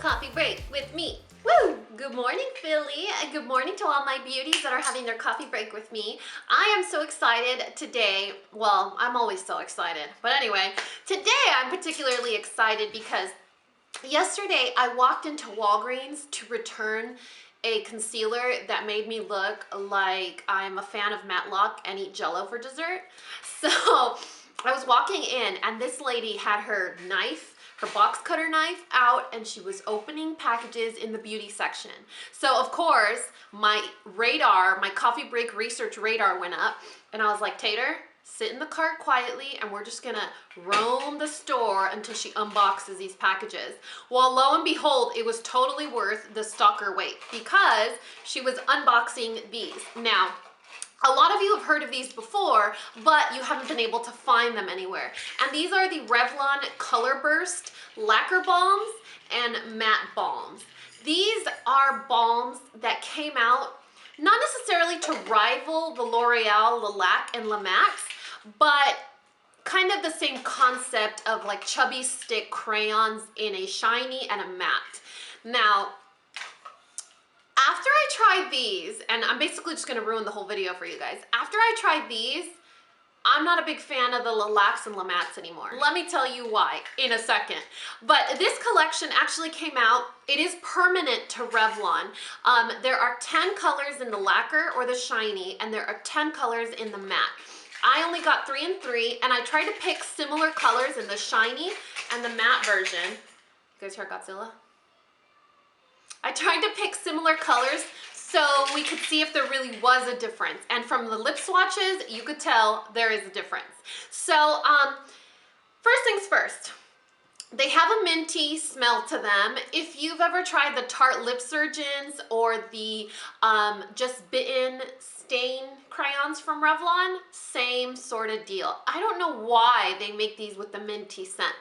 Coffee break with me. Woo! Good morning, Philly, and good morning to all my beauties that are having their coffee break with me. I am so excited today. Well, I'm always so excited, but anyway, today I'm particularly excited because yesterday I walked into Walgreens to return a concealer that made me look like I'm a fan of Matlock and eat Jell-O for dessert. So I was walking in and this lady had her knife, her box cutter knife out, and she was opening packages in the beauty section. So of course, my radar, my coffee break research radar went up, and I was like, Tater, sit in the cart quietly and we're just gonna roam the store until she unboxes these packages. Well, lo and behold, it was totally worth the stalker wait because she was unboxing these. Now, a lot of you have heard of these before, but you haven't been able to find them anywhere. And these are the Revlon Colorburst Lacquer Balms and Matte Balms. These are balms that came out not necessarily to rival the L'Oreal, Lilac, and La Max, but kind of the same concept of like chubby stick crayons in a shiny and a matte. Now, after I tried these, and I'm basically just gonna ruin the whole video for you guys. After I tried these, I'm not a big fan of the Lilacs and La Mattes anymore. Let me tell you why in a second. But this collection actually came out, it is permanent to Revlon. There are 10 colors in the lacquer or the shiny, and there are 10 colors in the matte. I only got 3 and 3, and I tried to pick similar colors in the shiny and the matte version. You guys heard Godzilla? I tried to pick similar colors so we could see if there really was a difference. And from the lip swatches, you could tell there is a difference. So first things first, they have a minty smell to them. If you've ever tried the Tarte Lip Surgeons or the Just Bitten stain crayons from Revlon, same sort of deal. I don't know why they make these with the minty scent.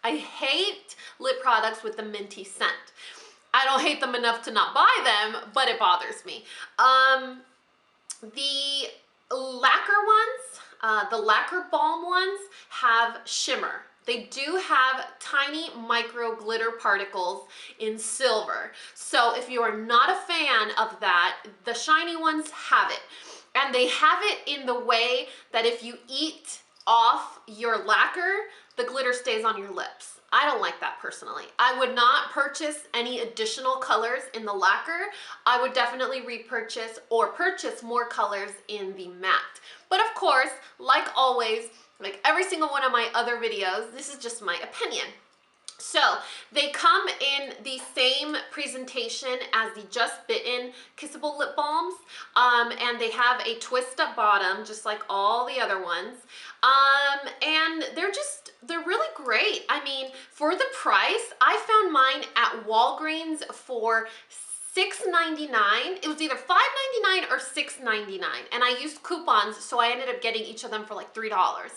I hate lip products with the minty scent. I don't hate them enough to not buy them, but it bothers me. The lacquer ones, the Lacquer Balm ones have shimmer. They do have tiny micro glitter particles in silver. So if you are not a fan of that, the shiny ones have it. And they have it in the way that if you eat off your lacquer, the glitter stays on your lips. I don't like that personally. I would not purchase any additional colors in the lacquer. I would definitely repurchase or purchase more colors in the matte. But of course, like always, like every single one of my other videos, this is just my opinion. So they come in the same presentation as the Just Bitten Kissable Lip Balms, and they have a twist up bottom just like all the other ones, and they're really great. I mean, for the price, I found mine at Walgreens for $6.99. It was either $5.99 or $6.99, and I used coupons, so I ended up getting each of them for like $3.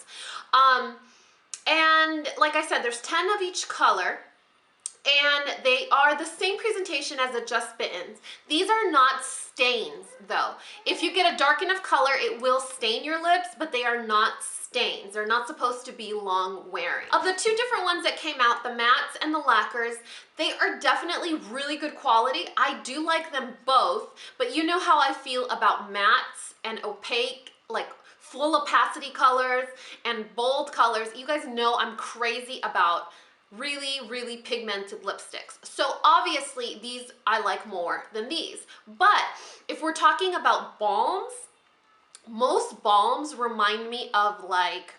And like I said, there's 10 of each color, and they are the same presentation as the Just Bittens. These are not stains though. If you get a dark enough color, it will stain your lips, but they are not stains. They're not supposed to be long wearing. Of the two different ones that came out, the mattes and the lacquers, they are definitely really good quality. I do like them both, but you know how I feel about mattes and opaque, like full opacity colors and bold colors. You guys know I'm crazy about really, really pigmented lipsticks. So obviously these I like more than these. But if we're talking about balms, most balms remind me of like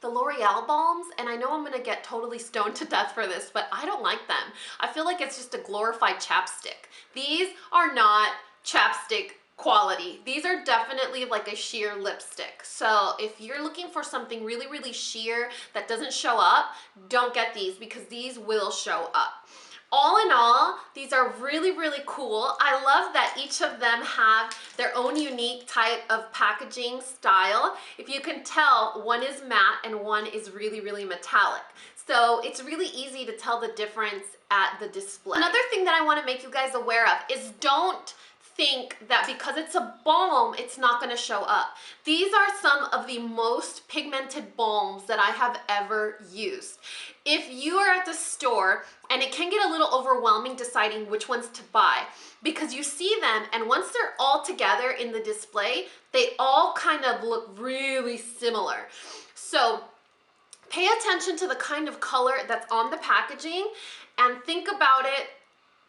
the L'Oreal balms, and I know I'm gonna get totally stoned to death for this, but I don't like them. I feel like it's just a glorified chapstick. These are not chapstick quality. These are definitely like a sheer lipstick. So if you're looking for something really, really sheer that doesn't show up, don't get these because these will show up. All in all, these are really, really cool. I love that each of them have their own unique type of packaging style. If you can tell, one is matte and one is really, really metallic. So it's really easy to tell the difference at the display. Another thing that I want to make you guys aware of is don't think that because it's a balm, it's not gonna show up. These are some of the most pigmented balms that I have ever used. If you are at the store, and it can get a little overwhelming deciding which ones to buy, because you see them and once they're all together in the display, they all kind of look really similar. So pay attention to the kind of color that's on the packaging and think about it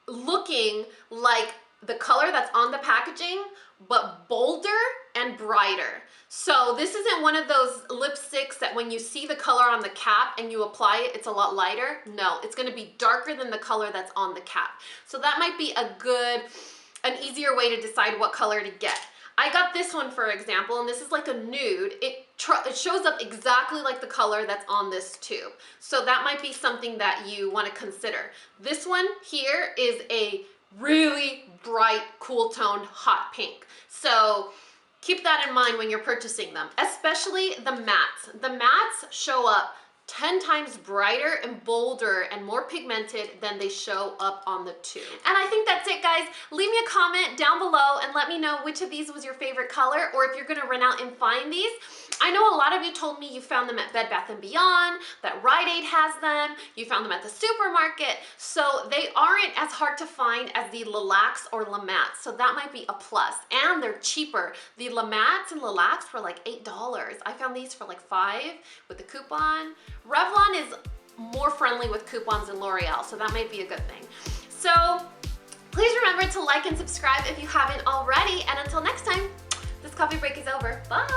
looking like the color that's on the packaging, but bolder and brighter. So this isn't one of those lipsticks that when you see the color on the cap and you apply it, it's a lot lighter. No, it's gonna be darker than the color that's on the cap. So that might be an easier way to decide what color to get. I got this one, for example, and this is like a nude. It shows up exactly like the color that's on this tube. So that might be something that you want to consider. This one here is a really bright, cool toned hot pink. So keep that in mind when you're purchasing them, especially the mattes. The mattes show up 10 times brighter and bolder and more pigmented than they show up on the tube. And I think that's it, guys. Leave me a comment down below and let me know which of these was your favorite color, or if you're gonna run out and find these. I know a lot of you told me you found them at Bed Bath & Beyond, that Rite Aid has them, you found them at the supermarket, so they aren't as hard to find as the Lilacs or La Mattes, so that might be a plus. And they're cheaper. The La Mattes and Lilacs were like $8. I found these for like $5 with the coupon. Revlon is more friendly with coupons than L'Oreal, so that might be a good thing. So please remember to like and subscribe if you haven't already, and until next time, this coffee break is over. Bye!